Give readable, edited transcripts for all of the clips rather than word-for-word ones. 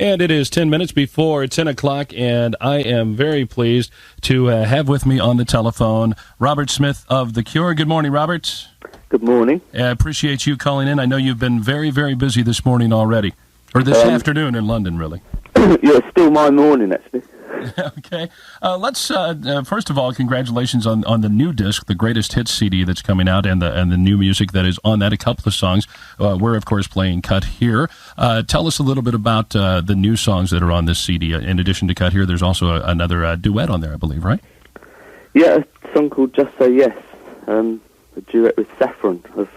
And it is 10 minutes before 10 o'clock, and I am very pleased to have with me on the telephone Robert Smith of The Cure. Good morning, Robert. Good morning. I appreciate you calling in. I know you've been very, very busy this morning already, or this afternoon in London, really. Yeah, it's still my morning, actually. Okay. Let's first of all, congratulations on the new disc, the Greatest Hits CD that's coming out, and the new music that is on that. A couple of songs. We're of course playing Cut Here. Tell us a little bit about the new songs that are on this CD. In addition to Cut Here, there's also another duet on there, I believe, right? Yeah, a song called Just Say Yes, a duet with Saffron of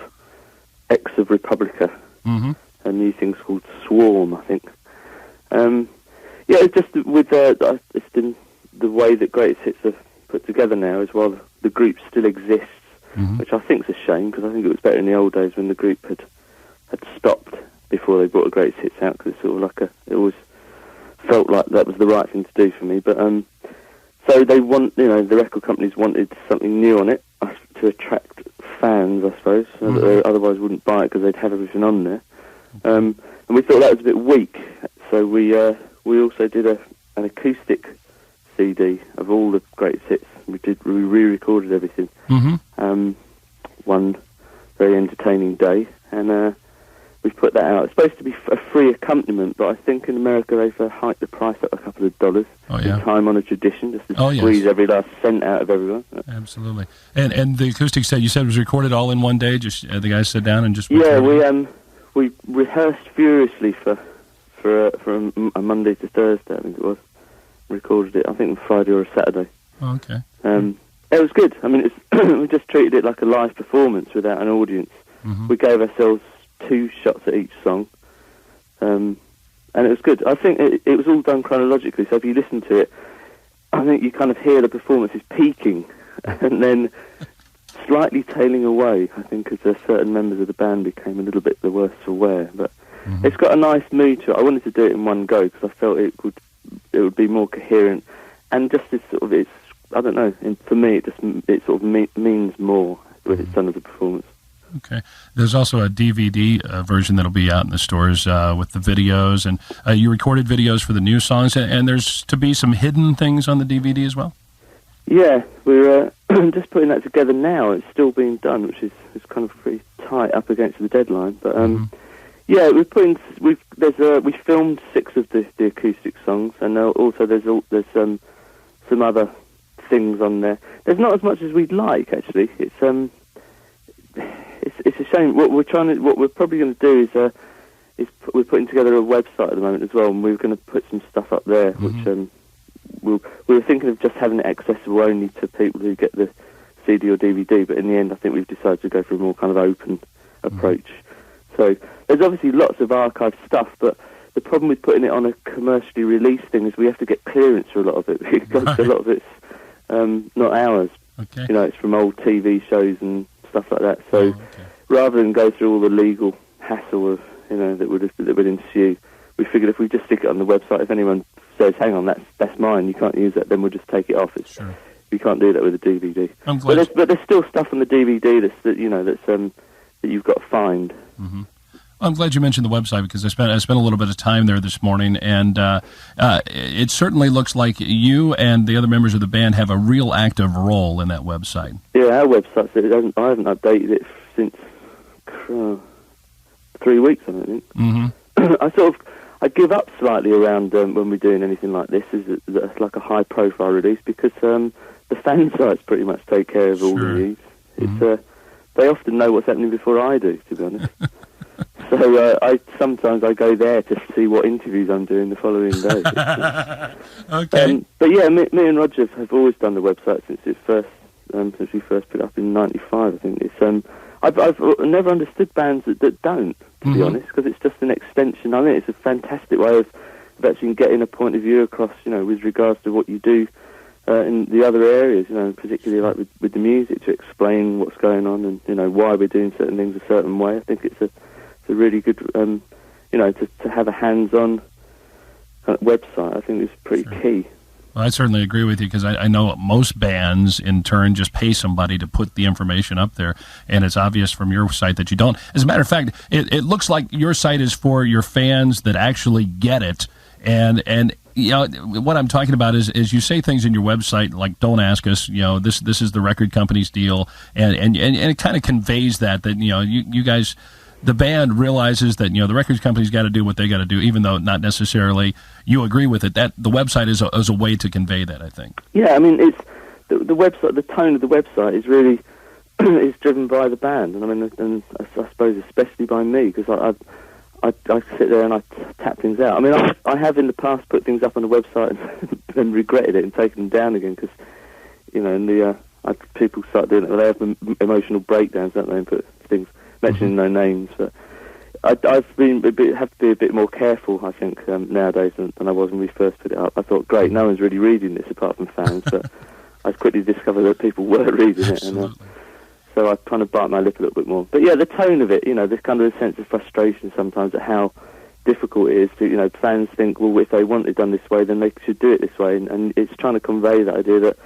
X of Republica. Mm-hmm. A new thing's called Swarm, I think. Yeah, it's just with it's in the way that Greatest Hits are put together now as well. The group still exists, which I think is a shame, because I think it was better in the old days when the group had stopped before they brought a Greatest Hits out, because it's sort of like it always felt like that was the right thing to do for me. But so they the record companies wanted something new on it to attract fans, I suppose, so that they otherwise wouldn't buy it because they'd have everything on there. And we thought that was a bit weak, so we also did an acoustic CD of all the Greatest Hits. We re-recorded everything. One very entertaining day, and we've put that out. It's supposed to be a free accompaniment, but I think in America they've hiked the price up a couple of dollars. Oh, yeah. Time on a tradition, just to squeeze every last cent out of everyone. Absolutely. And the acoustic set, you said, was recorded all in one day? Just the guys sit down and just... Yeah, we rehearsed furiously for a Monday to Thursday, I think it was. Recorded it, I think, on Friday or a Saturday. Oh, okay. It was good. I mean, we just treated it like a live performance without an audience. We gave ourselves 2 shots at each song, and it was good. I think it was all done chronologically, so if you listen to it, I think you kind of hear the performances peaking, and then slightly tailing away, I think, as certain members of the band became a little bit the worse for wear, but it's got a nice mood to it. I wanted to do it in one go because I felt it would be more coherent, and just as sort of I don't know. For me, it sort of means more when it's done as a performance. Okay. There's also a DVD version that'll be out in the stores with the videos, and you recorded videos for the new songs, and there's to be some hidden things on the DVD as well. Yeah, we're just putting that together now. It's still being done, which is kind of pretty tight up against the deadline, but. Yeah, we filmed 6 of the acoustic songs, and also there's some other things on there. There's not as much as we'd like, actually. It's a shame. What we're probably going to do is we're putting together a website at the moment as well, and we're going to put some stuff up there, which we were thinking of just having it accessible only to people who get the CD or DVD, but in the end, I think we've decided to go for a more kind of open approach. So there's obviously lots of archived stuff, but the problem with putting it on a commercially released thing is we have to get clearance for a lot of it, because a lot of it's not ours. Okay. It's from old TV shows and stuff like that. So rather than go through all the legal hassle of that would ensue, we figured if we just stick it on the website, if anyone says, "Hang on, that's mine, you can't use that," then we'll just take it off. We can't do that with a DVD. But there's still stuff on the DVD that you've got to find. I'm glad you mentioned the website, because I spent a little bit of time there this morning, and it certainly looks like you and the other members of the band have a real active role in that website. Yeah, our website, I haven't updated it since 3 weeks, I don't think. I give up slightly around when we're doing anything like this. It's like a high-profile release, because the fan sites pretty much take care of all the news. They often know what's happening before I do, to be honest. So sometimes I go there to see what interviews I'm doing the following day. Okay. But yeah, me and Roger have always done the website since we first put it up in '95. I think it's I've never understood bands that don't, to be honest, because it's just an extension. I mean, it's a fantastic way of actually getting a point of view across, with regards to what you do in the other areas, particularly like with the music, to explain what's going on and why we're doing certain things a certain way. I think it's a really good, to have a hands-on website. I think is pretty key. Well, I certainly agree with you, because I know most bands, in turn, just pay somebody to put the information up there, and it's obvious from your site that you don't. As a matter of fact, it looks like your site is for your fans that actually get it, And you know, what I'm talking about is you say things in your website like, don't ask us, you know, this is the record company's deal, and it kind of conveys that you know, you guys, the band realizes that, you know, the record company's got to do what they got to do, even though not necessarily you agree with it. That the website is a way to convey that, I think. Yeah, I mean, it's the website, the tone of the website is really is driven by the band, and I mean, and I suppose especially by me, because I sit there and I tap things out. I mean, I have in the past put things up on the website and regretted it and taken them down again, because, you know, in people start doing it. Well, they have emotional breakdowns, don't they, and put things, mentioning no names. But I've been have to be a bit more careful, I think, nowadays than I was when we first put it up. I thought, great, no one's really reading this apart from fans, but I quickly discovered that people were reading it, and so I kind of bite my lip a little bit more. But yeah, the tone of it, you know, there's kind of a sense of frustration sometimes at how difficult it is to, you know, fans think, well, if they want it done this way, then they should do it this way, and it's trying to convey that idea that,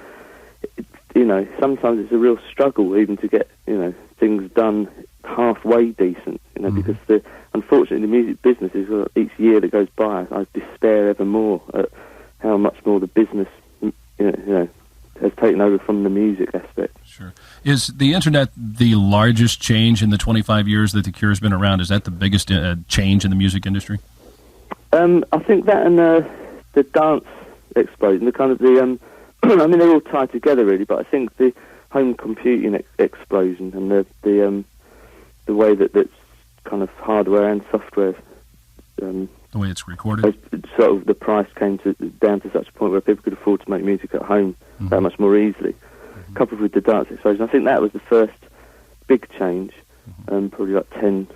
you know, sometimes it's a real struggle even to get, you know, things done halfway decent, you know, because unfortunately the music business is, each year that goes by, I despair ever more at how much more the business, you know, has taken over from the music aspect. Sure. Is the internet the largest change in the 25 years that The Cure's been around? Is that the biggest change in the music industry? I think that and the dance explosion, the kind of the, I mean, they're all tied together really, but I think the home computing explosion and the way that's kind of hardware and software, the way it's recorded, sort of the price came down to such a point where people could afford to make music at home that much more easily, coupled with the dance explosion. I think that was the first big change, probably like 10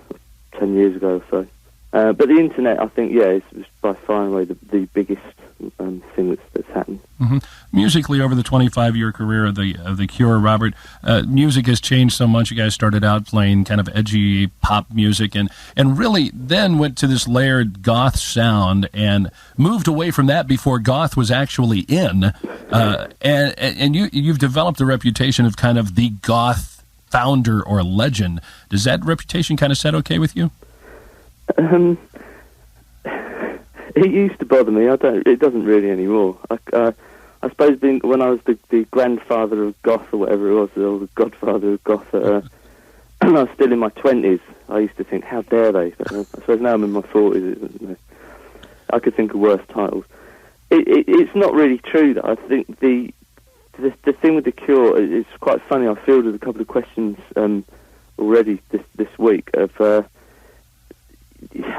years ago or so. But the internet, I think, yeah, is by far and away the biggest thing that's happened. Musically, over the 25-year career of the Cure, Robert, music has changed so much. You guys started out playing kind of edgy pop music, and really then went to this layered goth sound, and moved away from that before goth was actually in. And you've developed a reputation of kind of the goth founder or legend. Does that reputation kind of set okay with you? It used to bother me. It doesn't really anymore. I suppose when I was the grandfather of goth or whatever it was, or the godfather of goth, when I was still in my 20s, I used to think, how dare they? But I suppose now I'm in my 40s, I could think of worse titles. It's not really true, though. I think the thing with the Cure is quite funny. I fielded a couple of questions already this week of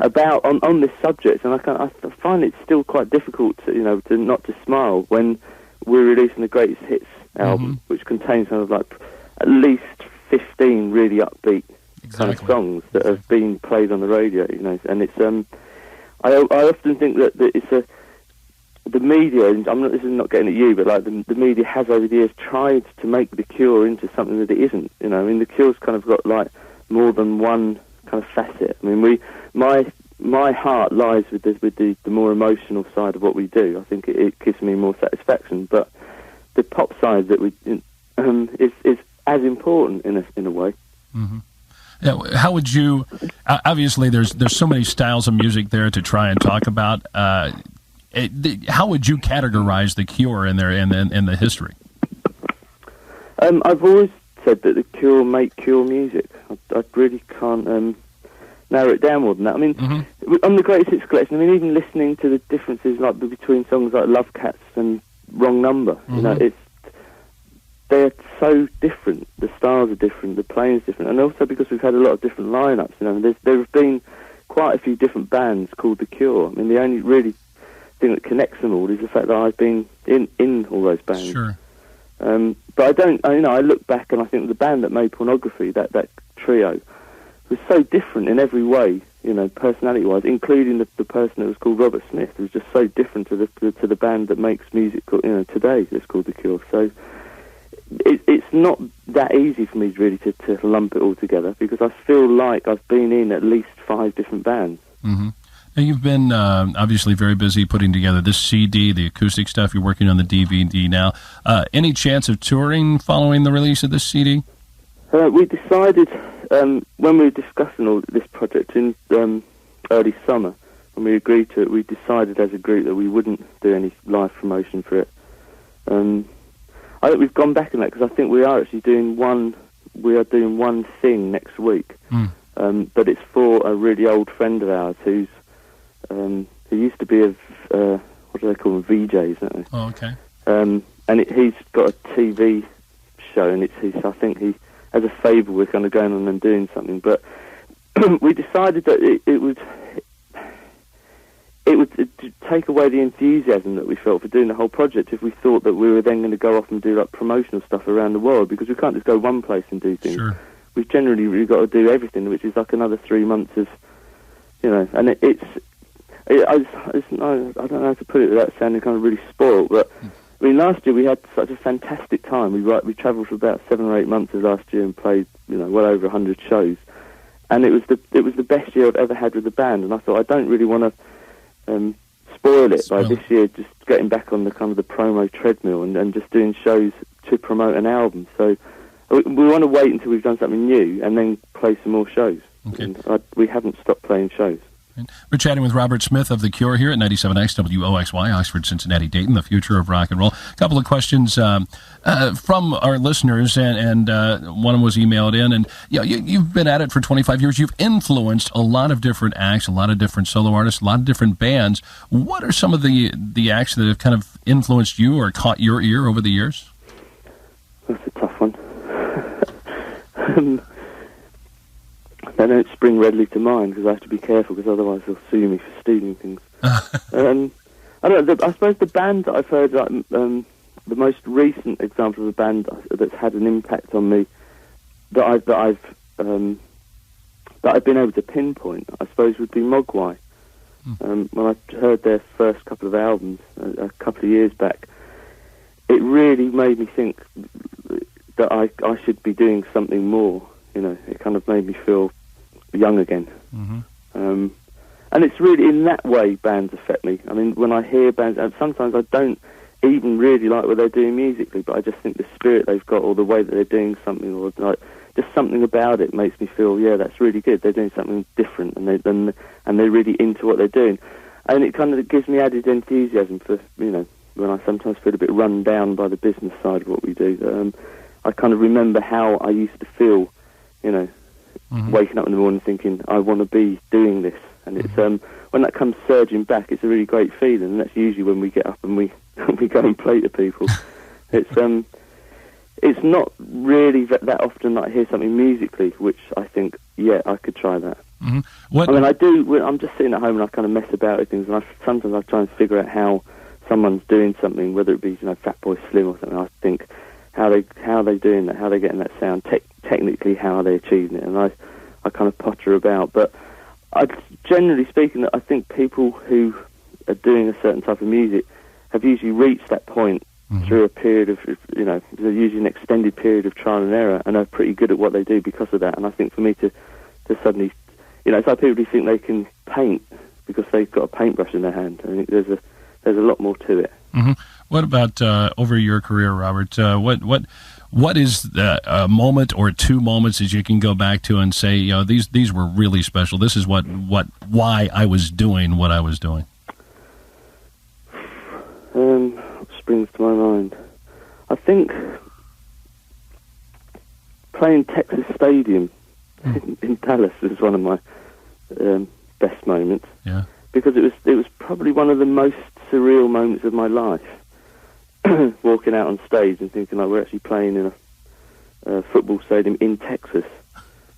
about on this subject, and I find it still quite difficult to not to smile when we're releasing the greatest hits album, which contains kind of like at least 15 really upbeat kind of songs that have been played on the radio, and it's I often think that it's the media, and this is not getting at you, but like the media has over the years tried to make the Cure into something that it isn't. I mean, the Cure's kind of got like more than one kind of facet. I mean, my heart lies with the more emotional side of what we do. I think it gives me more satisfaction. But the pop side that we is as important in a way. Yeah, how would you? Obviously, there's so many styles of music there to try and talk about. How would you categorize the Cure in the history? I've always said that the Cure make Cure music. I really can't narrow it down more than that. I mean, on the Greatest Hits collection, I mean, even listening to the differences like between songs like Love Cats and Wrong Number, they're so different. The styles are different, the playing's different, and also because we've had a lot of different lineups. There have been quite a few different bands called the Cure. I mean, the only really thing that connects them all is the fact that I've been in all those bands. Sure. But I look back and I think the band that made Pornography, that trio, was so different in every way, personality-wise, including the person that was called Robert Smith, who was just so different to the band that makes music, today, that's called The Cure. So it's not that easy for me really to lump it all together, because I feel like I've been in at least 5 different bands. Now, you've been obviously very busy putting together this CD, the acoustic stuff. You're working on the DVD now. Any chance of touring following the release of this CD? We decided when we were discussing all this project in early summer, when we agreed to it, we decided as a group that we wouldn't do any live promotion for it. I think we've gone back on that, because I think we are actually doing one thing next week, but it's for a really old friend of ours who used to be what do they call them, VJs, don't they? Oh, okay. And he's got a TV show, and I think he, as a favour, we're kind of going on and doing something. But we decided that it would take away the enthusiasm that we felt for doing the whole project if we thought that we were then going to go off and do like promotional stuff around the world, because we can't just go one place and do things. Sure. We've generally really got to do everything, which is like another 3 months of, and I don't know how to put it without sounding kind of really spoiled, but I mean, last year we had such a fantastic time. We travelled for about 7 or 8 months of last year and played, well over 100 shows, and it was the best year I've ever had with the band. And I thought, I don't really want to spoil it by this year just getting back on the kind of the promo treadmill and just doing shows to promote an album. So we want to wait until we've done something new and then play some more shows. Okay. And we haven't stopped playing shows. We're chatting with Robert Smith of The Cure here at 97X WOXY, Oxford, Cincinnati, Dayton, the future of rock and roll. A couple of questions from our listeners, and one of them was emailed in. And you've been at it for 25 years. You've influenced a lot of different acts, a lot of different solo artists, a lot of different bands. What are some of the acts that have kind of influenced you or caught your ear over the years? That's a tough one. They don't spring readily to mind, because I have to be careful, because otherwise they'll sue me for stealing things. I don't know. I suppose the band that I've heard, the most recent example of a band that's had an impact on me that I've been able to pinpoint, I suppose, would be Mogwai. When I heard their first couple of albums a couple of years back, it really made me think that I should be doing something more. It kind of made me feel young again. And it's really in that way bands affect me. I mean, when I hear bands, and sometimes I don't even really like what they're doing musically, but I just think the spirit they've got, or the way that they're doing something, or like just something about it makes me feel, yeah, that's really good. They're doing something different, and they're really into what they're doing, and it kind of gives me added enthusiasm for when I sometimes feel a bit run down by the business side of what we do. I kind of remember how I used to feel, waking up in the morning thinking, I want to be doing this. And it's when that comes surging back, it's a really great feeling, and that's usually when we get up and we go and play to people. It's not really that often that I hear something musically which I think, yeah, I could try that. What? I mean, I do. I'm just sitting at home and I kind of mess about with things, and sometimes I try and figure out how someone's doing something, whether it be Fatboy Slim or something. I think how they doing that, how they getting that sound, technically how are they achieving it, and I kind of potter about. But generally speaking, I think people who are doing a certain type of music have usually reached that point through a period of, they're usually an extended period of trial and error, and are pretty good at what they do because of that. And I think for me to suddenly, it's like people who think they can paint because they've got a paintbrush in their hand. I think there's a lot more to it. What about over your career, Robert? What is a moment or two moments that you can go back to and say, these were really special. This is why I was doing what I was doing. What springs to my mind? I think playing Texas Stadium in Dallas was one of my best moments. Yeah. Because it was probably one of the most surreal moments of my life. Walking out on stage and thinking like we're actually playing in a football stadium in Texas,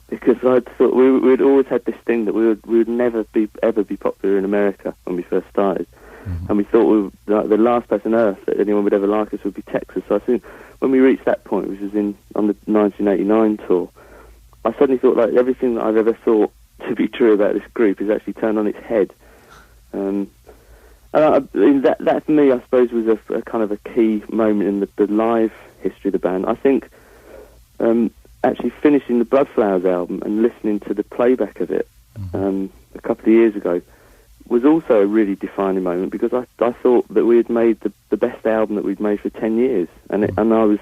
because I thought we'd always had this thing that we would never ever be popular in America when we first started, and we thought the last place on earth that anyone would ever like us would be Texas. So I think when we reached that point, which was on the 1989 tour, I suddenly thought like everything that I've ever thought to be true about this group is actually turned on its head. That for me, I suppose, was a kind of a key moment in the live history of the band. I think actually finishing the Bloodflowers album and listening to the playback of it a couple of years ago was also a really defining moment, because I thought that we had made the best album that we'd made for 10 years, and I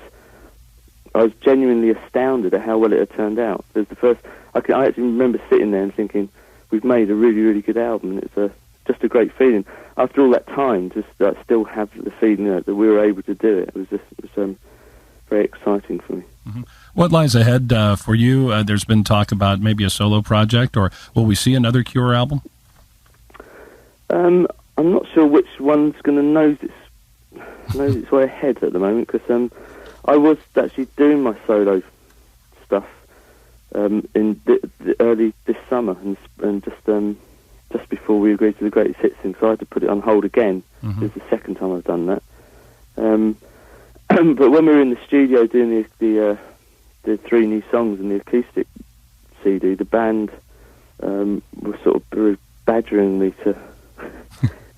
was genuinely astounded at how well it had turned out. There's I actually remember sitting there and thinking, we've made a really, really good album, and it's just a great feeling. After all that time, just still have the feeling that we were able to do it. It was very exciting for me. Mm-hmm. What lies ahead for you? There's been talk about maybe a solo project, or will we see another Cure album? I'm not sure which one's going to nose its way ahead at the moment, because I was actually doing my solo stuff in early this summer, and just before we agreed to the Greatest Hits thing, so I had to put it on hold again. Mm-hmm. It's the second time I've done that. But when we were in the studio doing the 3 new songs and the acoustic CD, the band were sort of badgering me to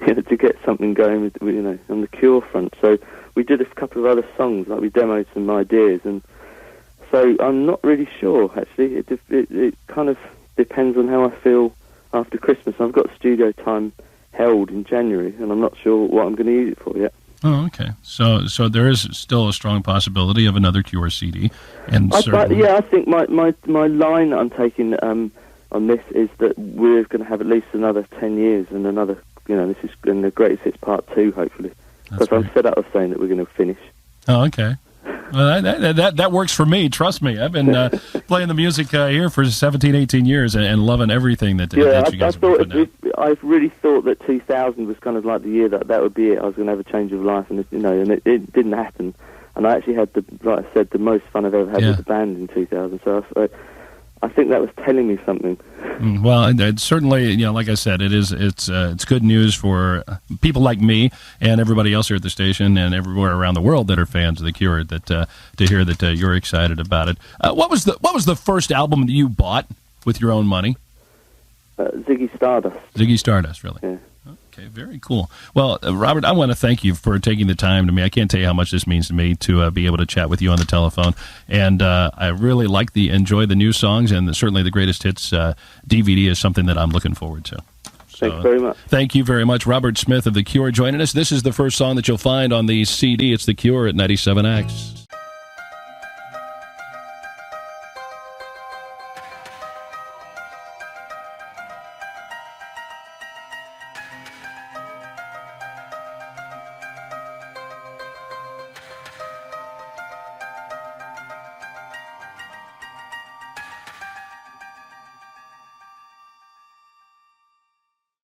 to get something going with, on the Cure front. So we did a couple of other songs, like we demoed some ideas, and so I'm not really sure actually. It kind of depends on how I feel after Christmas. I've got studio time held in January, and I'm not sure what I'm going to use it for yet. Oh, okay. So there is still a strong possibility of another Cure CD, and I think my line I'm taking on this is that we're going to have at least another 10 years and another. This is in the Greatest Hits Part 2, hopefully. Because I'm fed up of saying that we're going to finish. Oh, okay. Well, that works for me. Trust me. I've been playing the music here for 17, 18 years and loving everything that you guys have been putting out. I really thought that 2000 was kind of like the year that would be it. I was going to have a change of life, and it didn't happen. And I actually had like I said, the most fun I've ever had with the band in 2000. So I think that was telling me something. Well, it's certainly, like I said, it's good news for people like me and everybody else here at the station and everywhere around the world that are fans of the Cure. That to hear that you're excited about it. What was the first album that you bought with your own money? Ziggy Stardust. Ziggy Stardust, really. Yeah. Okay, very cool. Well, Robert, I want to thank you for taking the time to me. I can't tell you how much this means to me to be able to chat with you on the telephone. And I really enjoy the new songs, and certainly the Greatest Hits DVD is something that I'm looking forward to. Thanks very much. Thank you very much. Robert Smith of The Cure joining us. This is the first song that you'll find on the CD. It's The Cure at 97X.